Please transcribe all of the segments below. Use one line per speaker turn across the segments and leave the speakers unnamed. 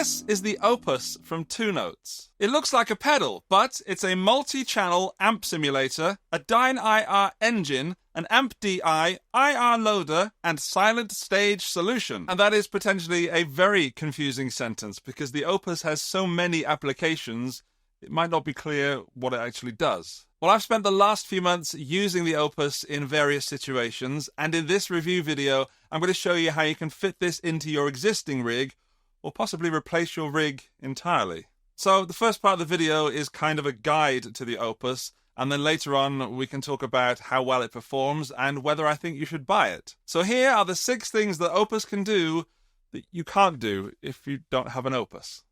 this is the Opus from Two Notes. It looks like a pedal, but it's a multi-channel amp simulator, a Dyn-IR engine, an Amp-DI, IR loader, and silent stage solution. And that is potentially a very confusing sentence because the Opus has so many applications, it might not be clear what it actually does. Well, I've spent the last few months using the Opus in various situations, and in this review video, I'm going to show you how you can fit this into your existing rig, or possibly replace your rig entirely. So the first part of the video is kind of a guide to the Opus, and then later on we can talk about how well it performs and whether I think you should buy it. So here are the 6 things that Opus can do that you can't do if you don't have an Opus.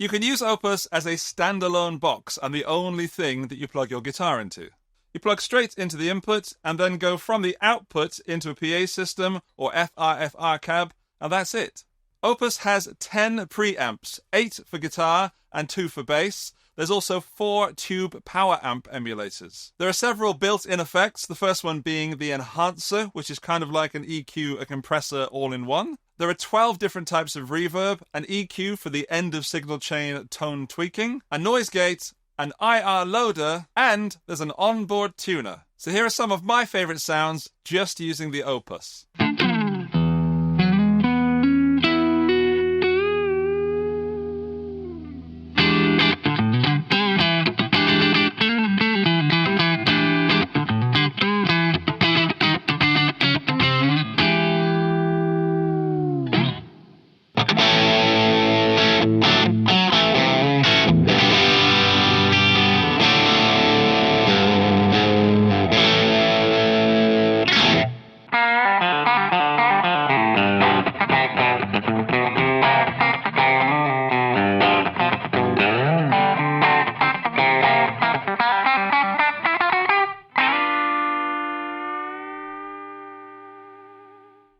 You can use Opus as a standalone box and the only thing that you plug your guitar into. You plug straight into the input and then go from the output into a PA system or FR cab, and that's it. Opus has 10 preamps, 8 for guitar and 2 for bass. There's also 4 tube power amp emulators. There are several built-in effects, the first one being the enhancer, which is kind of like an EQ, a compressor all in one. There are 12 different types of reverb, an EQ for the end of signal chain tone tweaking, a noise gate, an IR loader, and there's an onboard tuner. So here are some of my favorite sounds just using the Opus.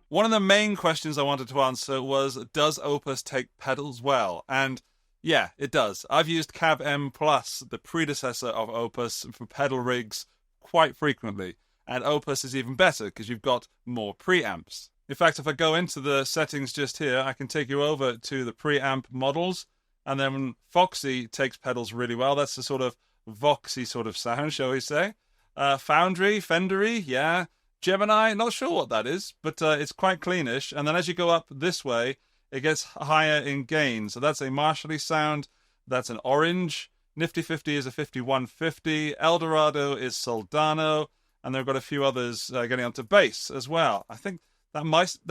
One of the main questions I wanted to answer was, does Opus take pedals well? And yeah, it does. I've used Cab M Plus, the predecessor of Opus, for pedal rigs quite frequently. And Opus is even better because you've got more preamps. In fact, if I go into the settings just here, I can take you over to the preamp models. And then Foxy takes pedals really well. That's the sort of Voxy sort of sound, shall we say. Foundry, Fendery, yeah. Gemini, not sure what that is, but it's quite cleanish. And then as you go up this way, it gets higher in gain. So that's a Marshally sound. That's an Orange. Nifty 50 is a 5150. Eldorado is Soldano. And they've got a few others getting onto bass as well. I think that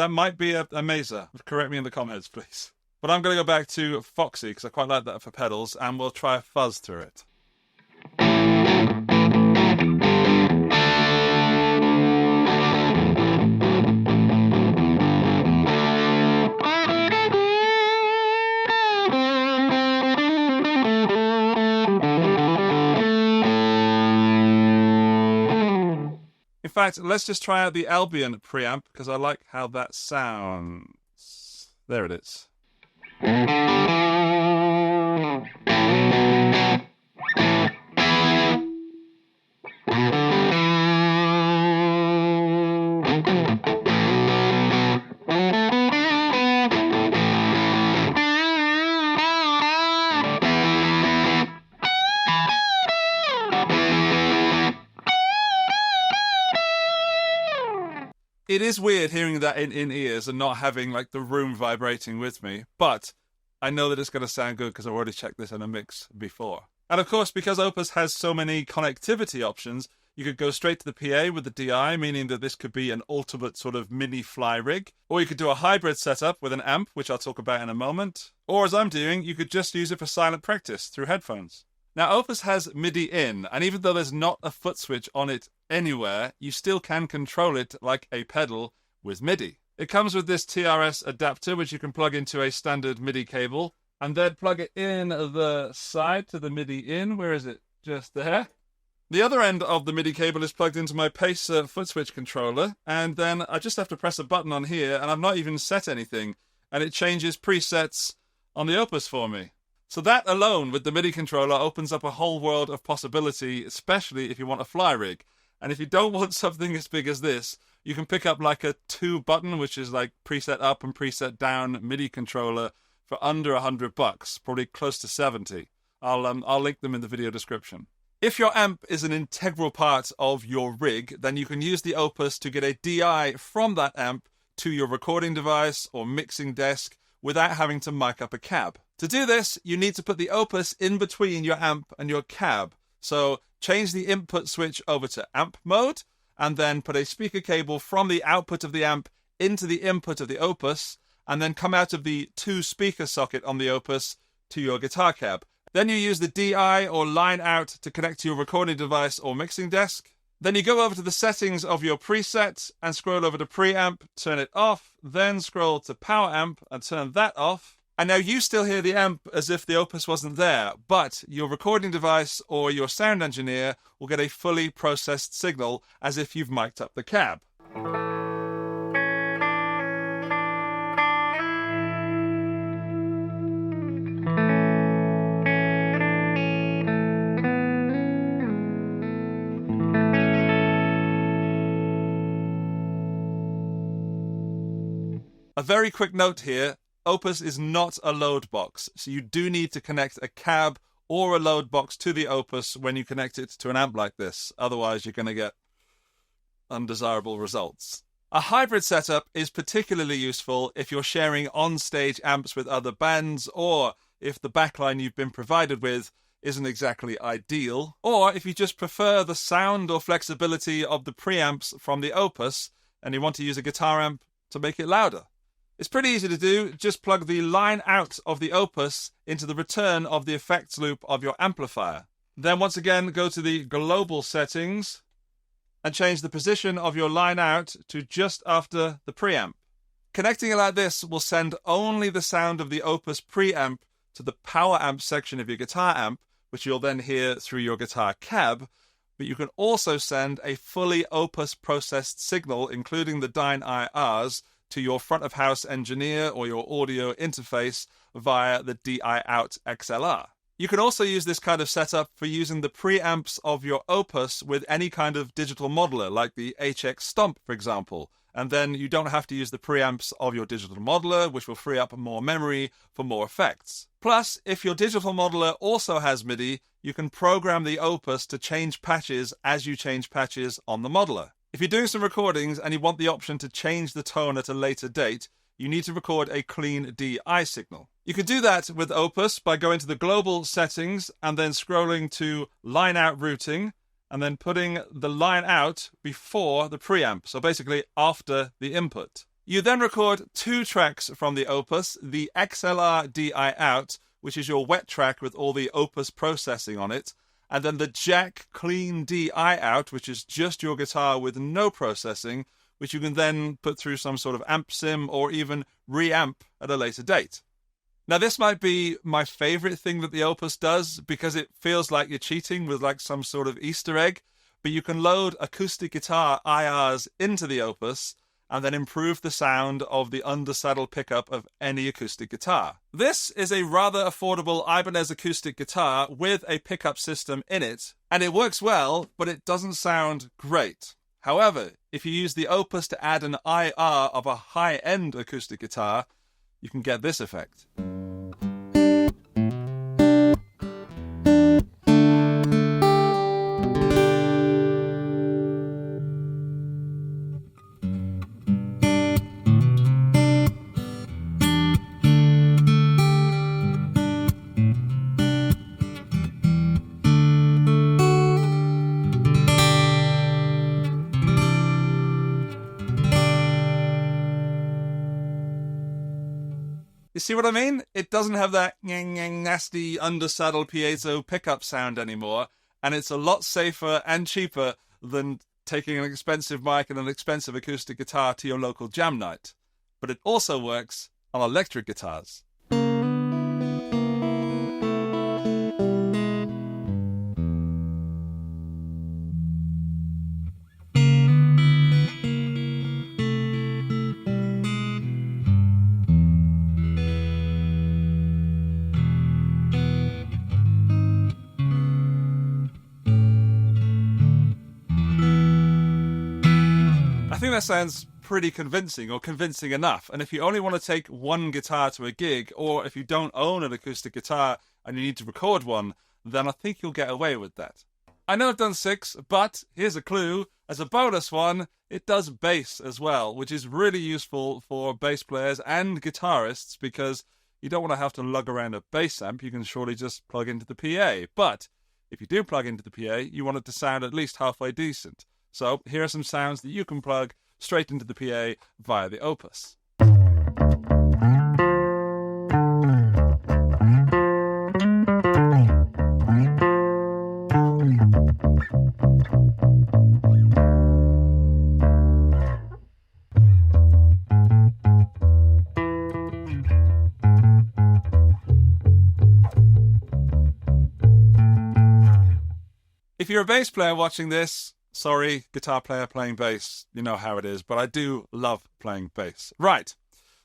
might be a Mesa. Correct me in the comments, please. But I'm going to go back to Foxy because I quite like that for pedals. And we'll try a fuzz through it. In fact, let's just try out the Albion preamp because I like how that sounds. There it is. It is weird hearing that in ears and not having like the room vibrating with me, but I know that it's going to sound good because I've already checked this in a mix before. And of course, because Opus has so many connectivity options, you could go straight to the PA with the DI, meaning that this could be an ultimate sort of mini fly rig. Or you could do a hybrid setup with an amp, which I'll talk about in a moment. Or as I'm doing, you could just use it for silent practice through headphones. Now, Opus has MIDI in, and even though there's not a foot switch on it anywhere, you still can control it like a pedal with MIDI. It comes with this TRS adapter, which you can plug into a standard MIDI cable, and then plug it in the side to the MIDI in. Where is it? Just there. The other end of the MIDI cable is plugged into my Pacer foot switch controller, and then I just have to press a button on here, and I've not even set anything, and it changes presets on the Opus for me. So that alone with the MIDI controller opens up a whole world of possibility, especially if you want a fly rig. And if you don't want something as big as this, you can pick up like a 2-button, which is like preset up and preset down MIDI controller for under $100, probably close to 70. I'll link them in the video description. If your amp is an integral part of your rig, then you can use the Opus to get a DI from that amp to your recording device or mixing desk without having to mic up a cab. To do this, you need to put the Opus in between your amp and your cab. So change the input switch over to amp mode, and then put a speaker cable from the output of the amp into the input of the Opus, and then come out of the 2-speaker socket on the Opus to your guitar cab. Then you use the DI or line out to connect to your recording device or mixing desk. Then you go over to the settings of your preset and scroll over to preamp, turn it off, then scroll to power amp and turn that off. And now you still hear the amp as if the Opus wasn't there, but your recording device or your sound engineer will get a fully processed signal as if you've mic'd up the cab. A very quick note here, Opus is not a load box, so you do need to connect a cab or a load box to the Opus when you connect it to an amp like this. Otherwise, you're going to get undesirable results. A hybrid setup is particularly useful if you're sharing on-stage amps with other bands, or if the backline you've been provided with isn't exactly ideal, or if you just prefer the sound or flexibility of the preamps from the Opus and you want to use a guitar amp to make it louder. It's pretty easy to do. Just plug the line out of the Opus into the return of the effects loop of your amplifier. Then once again, go to the global settings and change the position of your line out to just after the preamp. Connecting it like this will send only the sound of the Opus preamp to the power amp section of your guitar amp, which you'll then hear through your guitar cab, but you can also send a fully Opus processed signal, including the Dyn-IRs, to your front of house engineer or your audio interface via the DI-Out XLR. You can also use this kind of setup for using the preamps of your Opus with any kind of digital modeler, like the HX Stomp, for example. And then you don't have to use the preamps of your digital modeler, which will free up more memory for more effects. Plus, if your digital modeler also has MIDI, you can program the Opus to change patches as you change patches on the modeler. If you're doing some recordings and you want the option to change the tone at a later date, you need to record a clean DI signal. You can do that with Opus by going to the global settings and then scrolling to line out routing and then putting the line out before the preamp, so basically after the input. You then record 2 tracks from the Opus, the XLR DI out, which is your wet track with all the Opus processing on it, and then the Jack Clean DI out, which is just your guitar with no processing, which you can then put through some sort of amp sim or even reamp at a later date. Now, this might be my favorite thing that the Opus does because it feels like you're cheating with like some sort of Easter egg, but you can load acoustic guitar IRs into the Opus and then improve the sound of the undersaddle pickup of any acoustic guitar. This is a rather affordable Ibanez acoustic guitar with a pickup system in it, and it works well, but it doesn't sound great. However, if you use the Opus to add an IR of a high-end acoustic guitar, you can get this effect. You see what I mean? It doesn't have that nasty undersaddle piezo pickup sound anymore, and it's a lot safer and cheaper than taking an expensive mic and an expensive acoustic guitar to your local jam night. But it also works on electric guitars. I think that sounds pretty convincing, or convincing enough. And if you only want to take one guitar to a gig, or if you don't own an acoustic guitar and you need to record one, then I think you'll get away with that. I know I've done 6, but here's a clue. As a bonus one, it does bass as well, which is really useful for bass players and guitarists, because you don't want to have to lug around a bass amp. You can surely just plug into the PA. But if you do plug into the PA, you want it to sound at least halfway decent. So here are some sounds that you can plug straight into the PA via the Opus. If you're a bass player watching this, sorry, guitar player playing bass, you know how it is, but I do love playing bass. Right,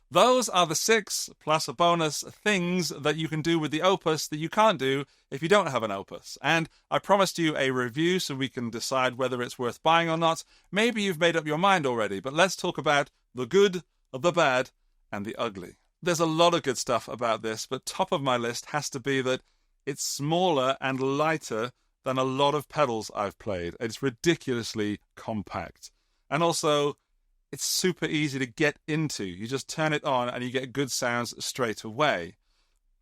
those are the 6 plus a bonus things that you can do with the Opus that you can't do if you don't have an Opus. And I promised you a review so we can decide whether it's worth buying or not. Maybe you've made up your mind already, but let's talk about the good, the bad, and the ugly. There's a lot of good stuff about this, but top of my list has to be that it's smaller and lighter than a lot of pedals I've played. It's ridiculously compact. And also, it's super easy to get into. You just turn it on and you get good sounds straight away.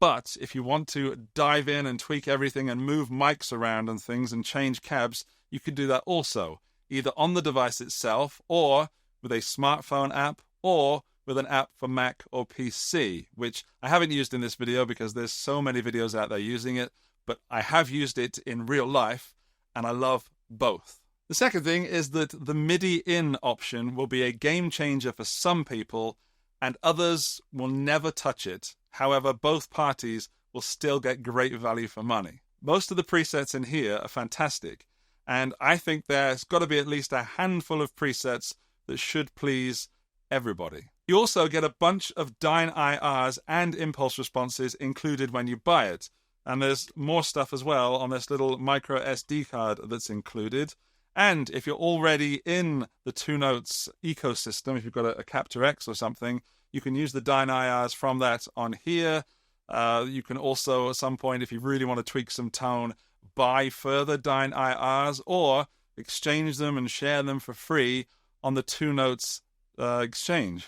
But if you want to dive in and tweak everything and move mics around and things and change cabs, you can do that also, either on the device itself or with a smartphone app or with an app for Mac or PC, which I haven't used in this video because there's so many videos out there using it, but I have used it in real life, and I love both. The second thing is that the MIDI in option will be a game changer for some people, and others will never touch it. However, both parties will still get great value for money. Most of the presets in here are fantastic, and I think there's got to be at least a handful of presets that should please everybody. You also get a bunch of Dyn-IRs and impulse responses included when you buy it. And there's more stuff as well on this little micro SD card that's included. And if you're already in the Two Notes ecosystem, if you've got a Capture X or something, you can use the Dyn-IRs from that on here. You can also, at some point, if you really want to tweak some tone, buy further Dyn-IRs or exchange them and share them for free on the Two Notes exchange.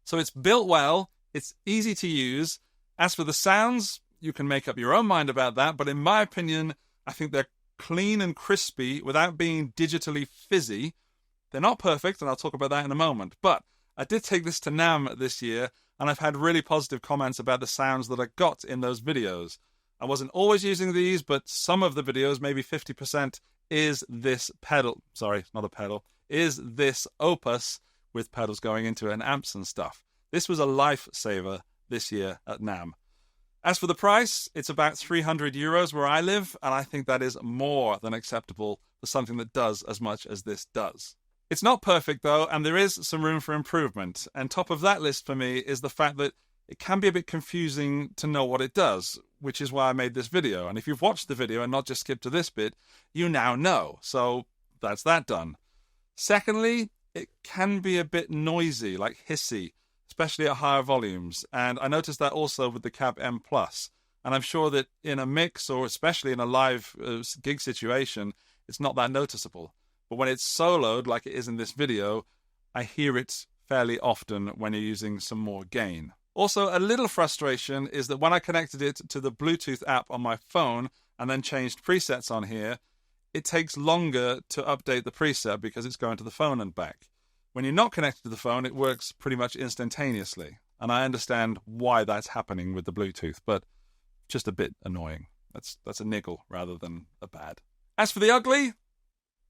So it's built well. It's easy to use. As for the sounds, you can make up your own mind about that, but in my opinion, I think they're clean and crispy without being digitally fizzy. They're not perfect, and I'll talk about that in a moment, but I did take this to NAMM this year, and I've had really positive comments about the sounds that I got in those videos. I wasn't always using these, but some of the videos, maybe 50%, is this pedal. Sorry, not a pedal. Is this Opus with pedals going into it and amps and stuff. This was a lifesaver this year at NAMM. As for the price, it's about €300 where I live, and I think that is more than acceptable for something that does as much as this does. It's not perfect, though, and there is some room for improvement. And top of that list for me is the fact that it can be a bit confusing to know what it does, which is why I made this video. And if you've watched the video and not just skipped to this bit, you now know. So that's that done. Secondly, it can be a bit noisy, like hissy, especially at higher volumes. And I noticed that also with the Cab Ampless. And I'm sure that in a mix, or especially in a live gig situation, it's not that noticeable. But when it's soloed, like it is in this video, I hear it fairly often when you're using some more gain. Also, a little frustration is that when I connected it to the Bluetooth app on my phone and then changed presets on here, it takes longer to update the preset because it's going to the phone and back. When you're not connected to the phone, it works pretty much instantaneously. And I understand why that's happening with the Bluetooth, but just a bit annoying. That's a niggle rather than a bad. As for the ugly,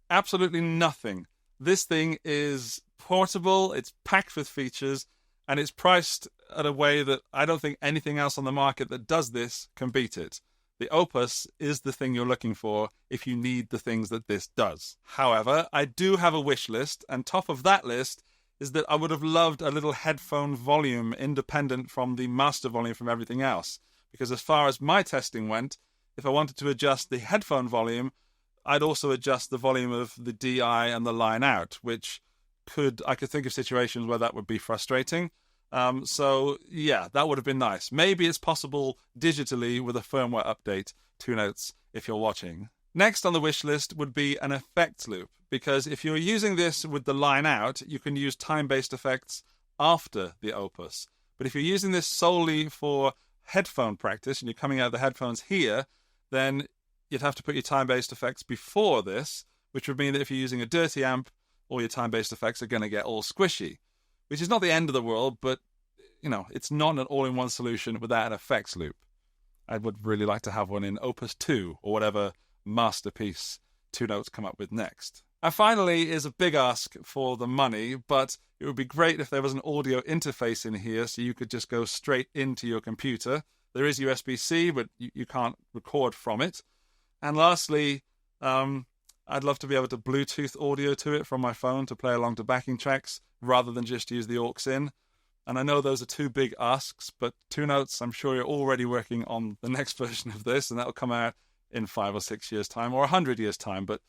absolutely nothing. This thing is portable, it's packed with features, and it's priced at a way that I don't think anything else on the market that does this can beat it. The Opus is the thing you're looking for if you need the things that this does. However, I do have a wish list, and top of that list is that I would have loved a little headphone volume independent from the master volume from everything else. Because as far as my testing went, if I wanted to adjust the headphone volume, I'd also adjust the volume of the DI and the line out, which I could think of situations where that would be frustrating. So yeah, that would have been nice. Maybe it's possible digitally with a firmware update, Two Notes, if you're watching. Next on the wish list would be an effects loop, because if you're using this with the line out, you can use time-based effects after the Opus. But if you're using this solely for headphone practice and you're coming out of the headphones here, then you'd have to put your time-based effects before this, which would mean that if you're using a dirty amp, all your time-based effects are going to get all squishy, which is not the end of the world, but, you know, it's not an all-in-one solution without an effects loop. I would really like to have one in Opus 2 or whatever masterpiece Two Notes come up with next. And finally is a big ask for the money, but it would be great if there was an audio interface in here so you could just go straight into your computer. There is USB-C, but you can't record from it. And lastly, I'd love to be able to Bluetooth audio to it from my phone to play along to backing tracks rather than just use the aux in. And I know those are two big asks, but Two Notes, I'm sure you're already working on the next version of this, and that'll come out in 5 or 6 years' time, or 100 years' time. But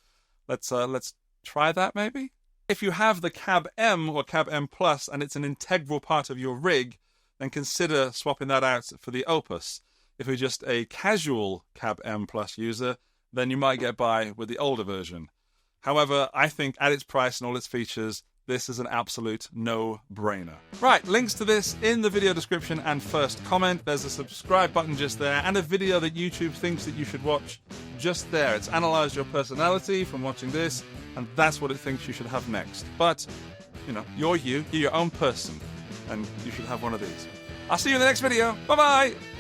let's try that maybe. If you have the Cab M or Cab M Plus and it's an integral part of your rig, then consider swapping that out for the Opus. If you're just a casual Cab M Plus user, then you might get by with the older version. However, I think at its price and all its features, this is an absolute no-brainer. Right, links to this in the video description and first comment. There's a subscribe button just there and a video that YouTube thinks that you should watch just there. It's analysed your personality from watching this, and that's what it thinks you should have next. But, you know, you're your own person, and you should have one of these. I'll see you in the next video. Bye-bye!